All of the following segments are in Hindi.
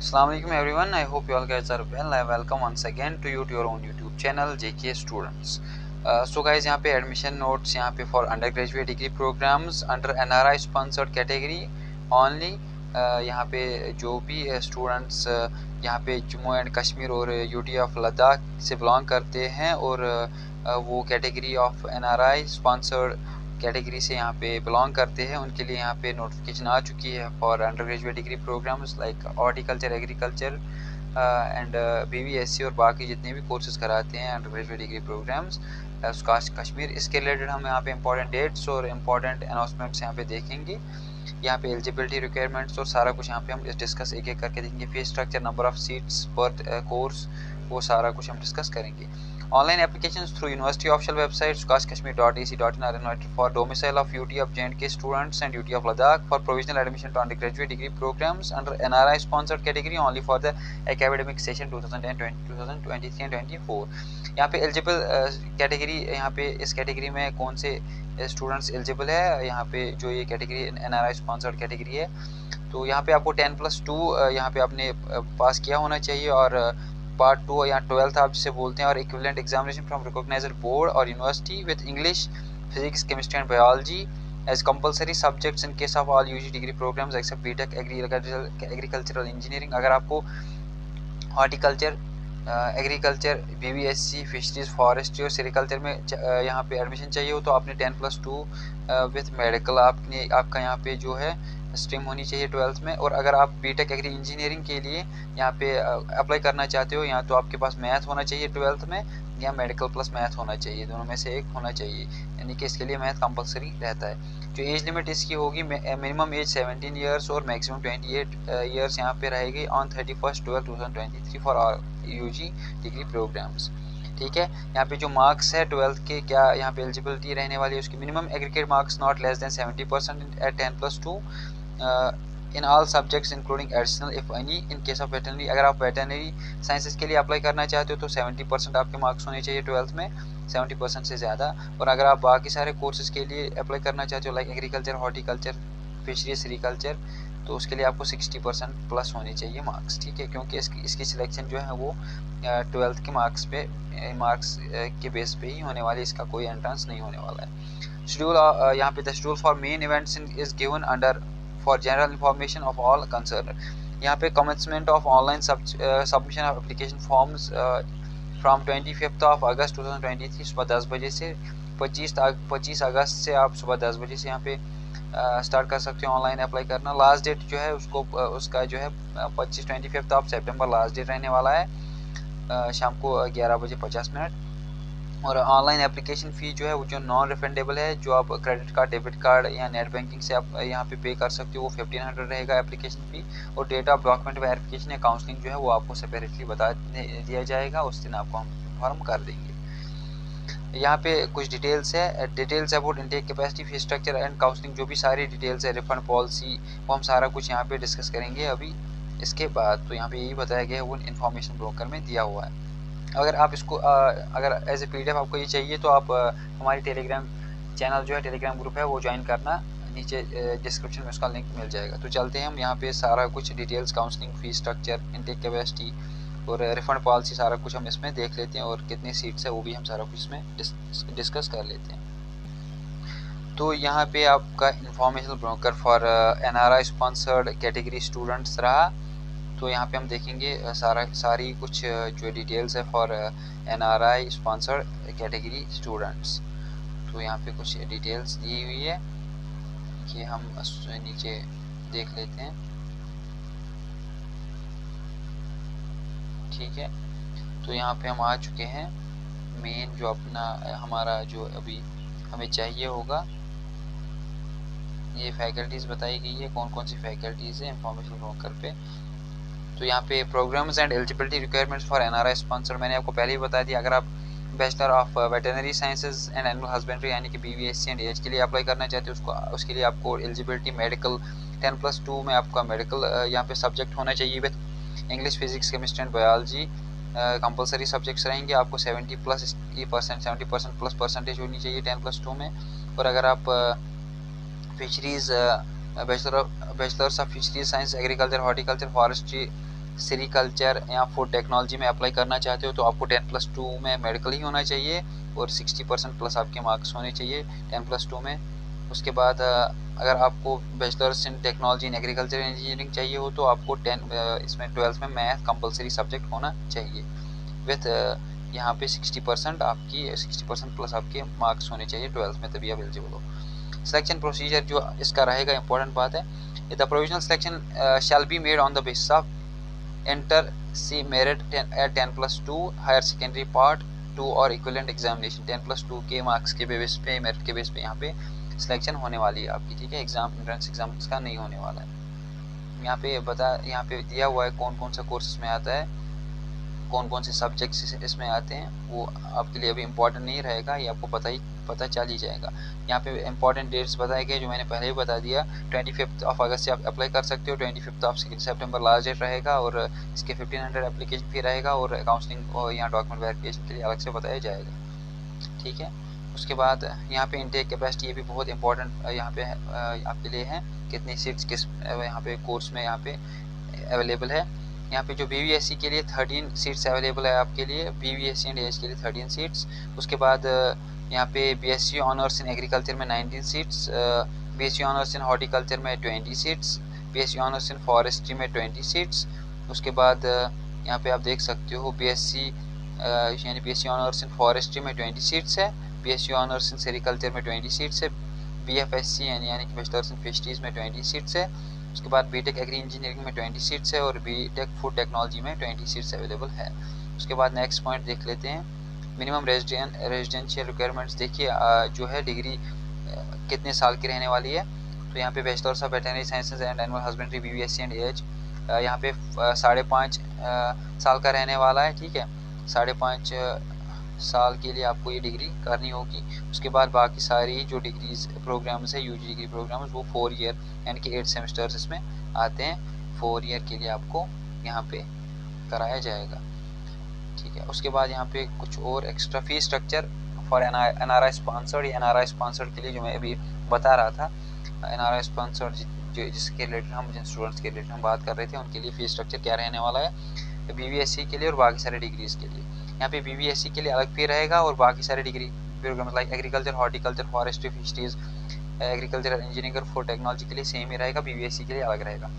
Assalamu alaikum everyone. I hope you all guys are well. I welcome once again to your own YouTube channel JK Students. So guys, यहाँ पे एडमिशन नोट्स यहाँ पे for undergraduate degree programs under NRI sponsored category only. यहाँ पे जो भी स्टूडेंट्स यहाँ पे जम्मू एंड कश्मीर और यूटी ऑफ लद्दाख से बिलोंग करते हैं और वो category of NRI sponsored category से यहाँ पे बिलोंग करते हैं, उनके लिए यहाँ पे नोटिफिकेशन आ चुकी है for undergraduate degree programs like horticulture, agriculture and BVSC और बाकी जितने भी कोर्सेज कराते हैं undergraduate degree programs Kashmir. इसके रिलेटेड हम यहाँ पे इंपॉर्टेंट डेट्स और इम्पॉर्टेंट अनाउंसमेंट्स यहाँ पे देखेंगे। यहाँ पे एलिजिबिलिटी रिक्वायरमेंट्स और सारा कुछ यहाँ पे हम डिस्कस एक एक करके देखेंगे। Fees structure, number of seats पर कोर्स, वो सारा कुछ हम डिस्कस करेंगे। Online applications through University official website sukashkashmir.ac.in are invited for domicile of UT of J&K students and UT of Ladakh for provisional admission to undergraduate degree programs under NRI sponsored category only for the academic session 2023 and 24। यहाँ पे एलिजिबल कैटेगरी, यहाँ पे इस कैटेगरी में कौन से स्टूडेंट्स एलिजिबल है, यहाँ पे जो ये कैटेगरी NRI स्पॉन्सर्ड कैटेगरी है, तो यहाँ पे आपको 10+2 यहाँ पे आपने पास किया होना चाहिए और पार्ट 2 या 12th आप जिसे बोलते हैं और equivalent examination from recognised board और university with English, physics, chemistry and biology as compulsory subjects in case of all UG degree programmes except BTech agricultural engineering. अगर आपको horticulture, agriculture, BVSC, fisheries, forestry और सेरिकल्चर में यहाँ पे एडमिशन चाहिए हो तो आपने 10+2 विथ मेडिकल आपका यहाँ पे जो है स्ट्रीम होनी चाहिए 12th में। और अगर आप बीटेक एग्री इंजीनियरिंग के लिए यहाँ पे अप्लाई करना चाहते हो, या तो आपके पास मैथ होना चाहिए 12th में या मेडिकल प्लस मैथ होना चाहिए, दोनों में से एक होना चाहिए, यानी कि इसके लिए मैथ कंपलसरी रहता है। जो एज लिमिट इसकी होगी मिनिमम एज 17 ईयर्स और मैक्सिमम 28 ईयर्स यहाँ पे रहेगी on 31/12/2023 for all UG degree programs. ठीक है, यहाँ पे जो मार्क्स है 12th के, क्या यहाँ पे एलिजिबिलिटी रहने वाली है उसकी minimum aggregate marks not less than 70% at 10+2 in all subjects including additional if any in case of veterinary. अगर आप वेटनरी साइंसेज के लिए अप्लाई करना चाहते हो तो 70% आपके मार्क्स होने चाहिए 12th में, 70% से ज़्यादा। और अगर आप बाकी सारे कोर्सेज के लिए अप्लाई करना चाहते हो like agriculture, horticulture, fishery, sericulture, तो उसके लिए आपको 60% प्लस होने चाहिए मार्क्स। ठीक है, क्योंकि इसकी सिलेक्शन जो है वो 12th के मार्क्स के बेस पे ही होने वाली, इसका कोई एंट्रेंस नहीं होने वाला है। शेड्यूल यहाँ पे the schedule for main events is given under for general information of all concern. यहाँ पे commencement of online submission of application forms from 25 अगस्त 2023 सुबह 10 बजे से 25 अगस्त से आप सुबह 10 बजे से यहाँ पे स्टार्ट कर सकते हो ऑनलाइन अप्लाई करना। लास्ट डेट जो है उसका जो है 25 सितंबर लास्ट डेट रहने वाला है, शाम को 11:50। और ऑनलाइन एप्लीकेशन फ़ी जो है वो जो नॉन रिफंडेबल है, जो आप क्रेडिट कार्ड, डेबिट कार्ड या नेट बैंकिंग से आप यहाँ पे कर सकते हो, वो 1500 रहेगा एप्लीकेशन फ़ी। और डेट ऑफ डॉक्यूमेंट वेरिफिकेशन या काउंसलिंग जो है वो आपको सेपरेटली बता दिया जाएगा, उस दिन आपको हम इन्फॉर्म कर देंगे। यहाँ पे कुछ डिटेल्स है, details about intake capacity, fees structure and counselling, जो भी सारी डिटेल्स है, रिफंड पॉलिसी, वो हम सारा कुछ यहाँ पे डिस्कस करेंगे अभी इसके बाद। तो यहाँ पे यही बताया गया है, वो इन्फॉर्मेशन ब्रोकर में दिया हुआ है। अगर आप इसको अगर एज ए PDF आपको ये चाहिए तो आप हमारी टेलीग्राम चैनल जो है, टेलीग्राम ग्रुप है, वो ज्वाइन करना, नीचे डिस्क्रिप्शन में उसका लिंक मिल जाएगा। तो चलते हैं हम यहाँ पे सारा कुछ details, counselling, fees structure, intake capacity और रिफंड पॉलिसी, सारा कुछ हम इसमें देख लेते हैं और कितनी सीट्स है वो भी हम सारा कुछ इसमें डिस्कस कर लेते हैं। तो यहाँ पे आपका information broker for NRI sponsored category students रहा। तो यहाँ पे हम देखेंगे सारी कुछ जो डिटेल्स है for NRI sponsored category students. तो यहाँ पे कुछ डिटेल्स दी हुई है कि हम नीचे देख लेते हैं। ठीक है, तो यहाँ पे हम आ चुके हैं मेन जो अपना हमारा जो अभी हमें चाहिए होगा, ये फैकल्टीज़ बताई गई है, कौन कौन सी फैकल्टीज़ है इंफॉर्मेशन ब्रोकर पे। तो यहाँ पे programs and eligibility requirements for NRI sponsor मैंने आपको पहले ही बता दिया। अगर आप bachelor of veterinary sciences and animal husbandry यानी कि BVSC एंड AH के लिए अप्लाई करना चाहते हो उसके लिए आपको एलिजिबिलिटी मेडिकल 10+2 में आपका मेडिकल यहाँ पे सब्जेक्ट होना चाहिए with English, physics, chemistry and biology compulsory subjects रहेंगे। आपको 70% प्लस परसेंटेज होनी चाहिए 10+2 में। और अगर आप fisheries bachelors of fisheries science, agriculture, horticulture, forestry sericulture या फूड टेक्नोलॉजी में अप्लाई करना चाहते हो तो आपको 10+2 में मेडिकल ही होना चाहिए और 60% प्लस आपके मार्क्स होने चाहिए 10+2 में। उसके बाद अगर आपको bachelors in technology in agriculture engineering चाहिए हो तो आपको इसमें 12th में मैथ कंपलसरी सब्जेक्ट होना चाहिए विथ यहाँ पे 60% प्लस आपके मार्क्स होने चाहिए 12th में, तभी आप एलिजिबल हो। सिलेक्शन प्रोसीजर जो इसका रहेगा इंपॉर्टेंट बात है, the provisional selection shall be made on the basis of inter se merit at 10+2 higher secondary part 2 और इक्विवेलेंट एग्जामिनेशन। 10+2 के मार्क्स के बेस पे, मेरिट के बेस पे यहाँ पे सिलेक्शन होने वाली है आपकी, ठीक है। एग्जाम एंट्रेंस एग्जाम इसका नहीं होने वाला है। यहाँ पे दिया हुआ है कौन कौन सा कोर्स में आता है, कौन कौन से सब्जेक्ट्स इसमें आते हैं, वो आपके लिए अभी इम्पोर्टेंट नहीं रहेगा, ये आपको पता चल ही जाएगा। यहाँ पे इम्पोर्टेंट डेट्स बताए गए जो मैंने पहले ही बता दिया। 25 अगस्त से आप अप्लाई कर सकते हो, 25 सितंबर लास्ट डेट रहेगा और इसके 1500 एप्लीकेशन फी रहेगा और काउंसलिंग और यहाँ डॉक्यूमेंट वेरिफिकेशन के लिए अलग से बताया जाएगा, ठीक है। उसके बाद यहाँ पे इनटेक कैपेसिटी, ये भी बहुत इंपॉर्टेंट यहाँ पे आपके लिए है, कितनी सीट्स किस यहाँ पे कोर्स में यहाँ पे अवेलेबल है। यहाँ पे जो BVSC के लिए 13 सीट्स अवेलेबल है आपके लिए, BVSC एंड AH के लिए 13 सीट्स। उसके बाद यहाँ पे BSc ऑनर्स इन एग्रीकल्चर में 19 seats, BSc honours in horticulture में 20 seats, BSc honours in forestry में 20 सीट्स। उसके बाद यहाँ पे आप देख सकते हो यानी BSc ऑनर्स इन फॉरेस्ट्री में 20 सीट्स है, BSc ऑनर्स इन सेरिकल्चर में 20 सीट्स है, BFSC यानी कि बैचलर्स इन फिशरीज में 20 सीट्स है। उसके बाद बीटेक एग्री इंजीनियरिंग में 20 सीट्स है और बीटेक फूड टेक्नोलॉजी में 20 सीट्स अवेलेबल है। उसके बाद नेक्स्ट पॉइंट देख लेते हैं, मिनिमम रेजिडेंशियल रिक्वायरमेंट्स। देखिए जो है डिग्री कितने साल की रहने वाली है, तो यहाँ पे bachelors of veterinary sciences and animal husbandry BVSC and AH यहाँ पे 5.5 साल का रहने वाला है, ठीक है। 5.5 साल के लिए आपको ये डिग्री करनी होगी। उसके बाद बाकी सारी जो डिग्रीज प्रोग्राम्स है, UG डिग्री प्रोग्राम्स, वो 4 ईयर यानी कि 8 सेमेस्टर्स इसमें आते हैं। 4 ईयर के लिए आपको यहाँ पे कराया जाएगा, ठीक है। उसके बाद यहाँ पे कुछ और extra fee structure for NRI sponsored, या NRI स्पॉन्सर्ड के लिए जो मैं अभी बता रहा था, NRI स्पॉन्सर्ड जिसके रिलेटेड हम जिन स्टूडेंट्स के रिलेटेड हम बात कर रहे थे, उनके लिए फी स्ट्रक्चर क्या रहने वाला है BVSC के लिए और बाकी सारे डिग्रीज के लिए। यहाँ पे BVSC के लिए अलग फी रहेगा और बाकी सारे degree program like agriculture, horticulture, forestry, fisheries, agriculture engineering और फूड टेक्नोलॉजी के लिए सेम ही रहेगा, BVSC के लिए अलग रहेगा।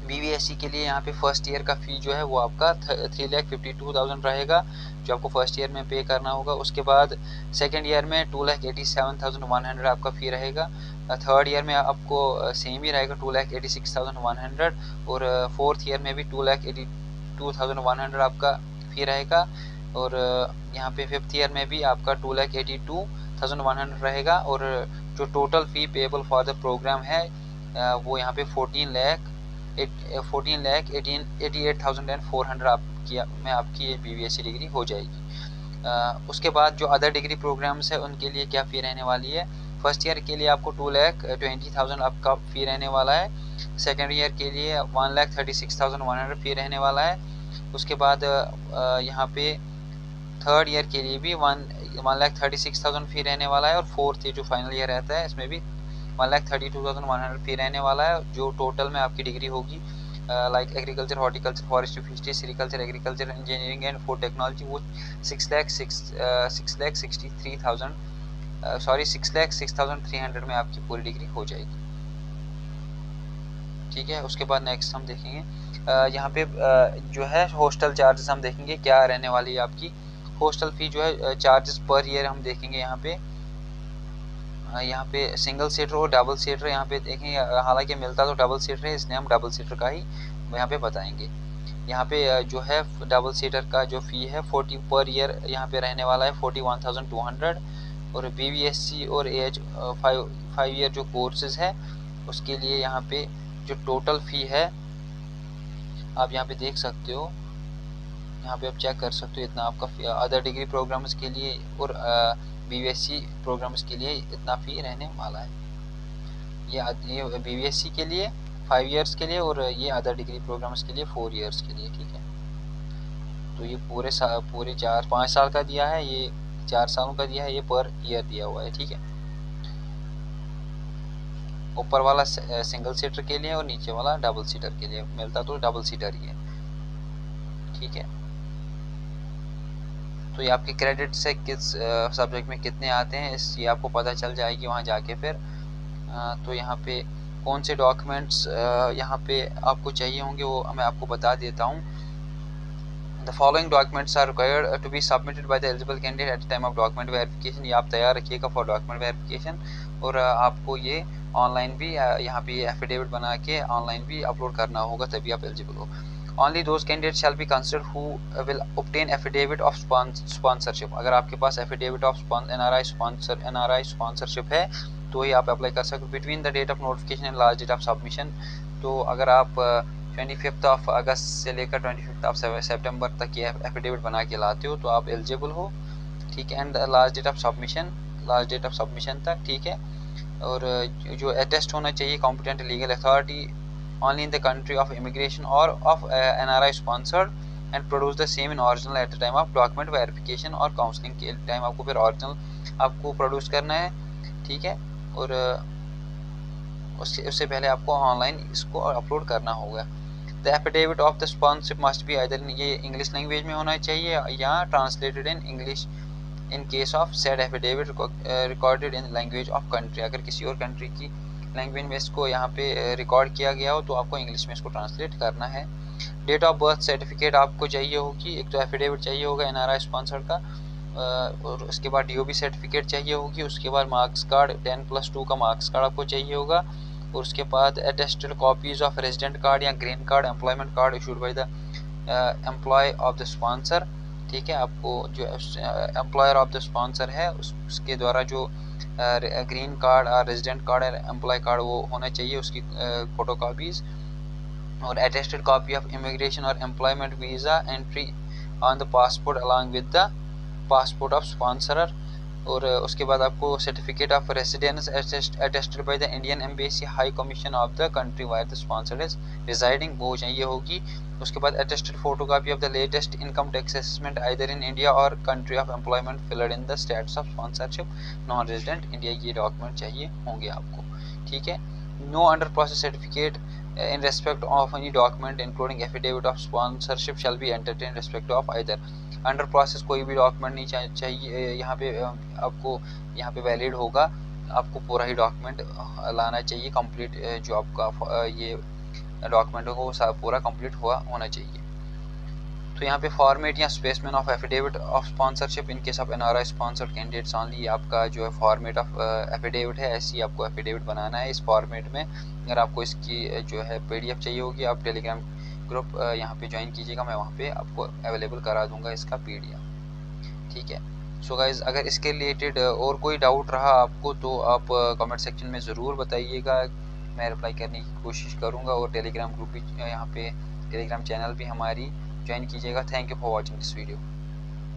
BVSC के लिए यहाँ पे फर्स्ट ईयर का फ़ी जो है वो आपका 3,52,000 रहेगा, जो आपको फर्स्ट ईयर में पे करना होगा। उसके बाद सेकेंड ईयर में 2,87,100 आपका फ़ी रहेगा। थर्ड ईयर में आपको सेम ही रहेगा 2,86,100 और फोर्थ ईयर में भी 2,82,100 आपका फ़ी रहेगा। और यहाँ पे फिफ्थ ईयर में भी आपका 2,82,100 रहेगा। और जो total fee payable for the program है वो यहाँ पे 14,88,400 आपकी ये BVSC डिग्री हो जाएगी। उसके बाद जो अदर डिग्री प्रोग्राम्स है उनके लिए क्या फ़ी रहने वाली है, फर्स्ट ईयर के लिए आपको 2,20,000 आपका फ़ी रहने वाला है। सेकेंड ईयर के लिए 1,36,100 फ़ी रहने वाला है। उसके बाद यहाँ पे थर्ड ईयर के लिए भी 1,36,000 फ़ी रहने वाला है। और फोर्थ ईयर जो फाइनल ईयर रहता है इसमें भी 1,32,100 फ़ी रहने वाला है। जो टोटल में आपकी डिग्री होगी like agriculture, horticulture, forestry, fishery, sericulture, agriculture engineering and food technology, वो 6,06,300 में आपकी पूरी डिग्री हो जाएगी, ठीक है। उसके बाद नेक्स्ट हम देखेंगे यहाँ पे जो है हॉस्टल चार्जेस हम देखेंगे क्या रहने वाली है आपकी। हॉस्टल फ़ी जो है चार्जेस पर ईयर हम देखेंगे यहाँ पे सिंगल सीटर और डबल सीटर यहाँ पे देखेंगे, हालांकि मिलता तो डबल सीटर है, इसलिए हम डबल सीटर का ही यहाँ पे बताएंगे। यहाँ पे जो है डबल सीटर का जो फ़ी है 40 पर ईयर यहाँ पे रहने वाला है 41,200। और BVSC और AH 5 ईयर जो कोर्सेज है उसके लिए यहाँ पे जो टोटल फ़ी है आप यहाँ पे देख सकते हो, यहाँ पे आप चेक कर सकते हो इतना आपका अदर डिग्री प्रोग्राम्स के लिए और BVSC प्रोग्राम्स के लिए इतना फ़ी रहने वाला है। ये BVSC के लिए 5 ईयर्स के लिए और ये अदर डिग्री प्रोग्राम्स के लिए 4 ईयर्स के लिए, ठीक है। तो ये पूरे 4-5 साल का दिया है, ये 4 सालों का दिया है, ये पर ईयर दिया हुआ है, ठीक है। ऊपर वाला सिंगल सीटर के लिए और नीचे वाला डबल सीटर के लिए, मिलता तो डबल सीटर ही है। ठीक है। तो ये आपके क्रेडिट से किस सब्जेक्ट में कितने आते हैं इस ये आपको पता चल जाएगी वहाँ जाके फिर। तो यहाँ पे कौन से डॉक्यूमेंट्स यहाँ पे आपको चाहिए होंगे वो मैं आपको बता देता हूँ। The following documents are required to be submitted by the eligible candidate at the time of document verification। ये आप तैयार रखिएगा फॉर डॉक्यूमेंट वेरिफिकेशन। और आपको ये ऑनलाइन भी यहाँ पे एफिडेविट बना के ऑनलाइन भी अपलोड करना होगा, तभी आप एलिजिबल हो। Only those candidates shall be considered who will obtain affidavit of sponsorship। अगर आपके पास affidavit of NRI sponsorship है तो ही आप अप्लाई कर सकते हो between the date of notification and last date of submission। तो अगर आप 25 अगस्त से लेकर 25 सितंबर तक ये एफिडेविट बना के लाते हो तो आप एलिजिबल हो, ठीक है। And last date of submission तक, ठीक है। और जो अटेस्ट होना चाहिए competent legal authority only in the country of immigration or of NRI sponsored and produce the same in original at the time of document verification और काउंसलिंग के टाइम आपको फिर ओरिजिनल आपको प्रोड्यूस करना है, ठीक है। और उससे पहले आपको ऑनलाइन इसको अपलोड करना होगा। The affidavit of the sponsorship must be either ये इंग्लिश लैंग्वेज में होना चाहिए या translated in English in case of said affidavit recorded in language of country. अगर किसी और कंट्री की लैंग्वेज में इसको यहाँ पे रिकॉर्ड किया गया हो तो आपको इंग्लिश में इसको ट्रांसलेट करना है। डेट ऑफ बर्थ सर्टिफिकेट आपको चाहिए होगी, एक तो एफिडेविट चाहिए होगा एनआरआई स्पॉन्सर का, और उसके बाद डीओबी सर्टिफिकेट चाहिए होगी, उसके बाद मार्क्स कार्ड 10+2 का मार्क्स कार्ड आपको चाहिए होगा, और उसके बाद attested copies of resident card या green card employment card issued by the employ of the sponsor, ठीक है। आपको जो एम्प्लॉयर ऑफ द स्पॉन्सर है उसके द्वारा जो ग्रीन कार्ड और रेजिडेंट कार्ड और एम्प्लॉय कार्ड वो होना चाहिए, उसकी फोटो कापीज, और अटेस्टेड कॉपी ऑफ इमिग्रेशन और employment visa entry on the passport along with the passport of sponsorer. और उसके बाद आपको certificate of residence attested by the Indian embassy high commission of the country wire the sponsor is residing, वो चाहिए होगी। उसके बाद attested photocopy of the latest income tax assessment either in India और country of employment filled in the states of sponsorship non resident India, ये डॉक्यूमेंट चाहिए होंगे आपको, ठीक है। No under process certificate in respect of any document including affidavit of sponsorship shall be entered in respect of either। Under process कोई भी डॉक्यूमेंट नहीं चाहिए यहाँ पे, आपको यहाँ पे वैलिड होगा, आपको पूरा ही डॉक्यूमेंट लाना चाहिए कंप्लीट, जो आपका ये डॉक्यूमेंट होगा वो पूरा कंप्लीट होना चाहिए। तो यहाँ पे फॉर्मेट या specimen of affidavit of sponsorship in case of NRI sponsored candidates only, आपका जो है फॉर्मेट ऑफ एफिडेविट है, ऐसी आपको एफिडेविट बनाना है इस फॉर्मेट में। अगर आपको इसकी जो है पीडीएफ चाहिए होगी आप टेलीग्राम ग्रुप यहाँ पे ज्वाइन कीजिएगा, मैं वहाँ पे आपको अवेलेबल करा दूँगा इसका पीडीएफ, ठीक है। सो गाइज़ अगर इसके रिलेटेड और कोई डाउट रहा आपको तो आप कमेंट सेक्शन में ज़रूर बताइएगा, मैं रिप्लाई करने की कोशिश करूँगा। और टेलीग्राम ग्रुप भी यहाँ पे टेलीग्राम चैनल भी हमारी ज्वाइन कीजिएगा। Thank you for watching this video.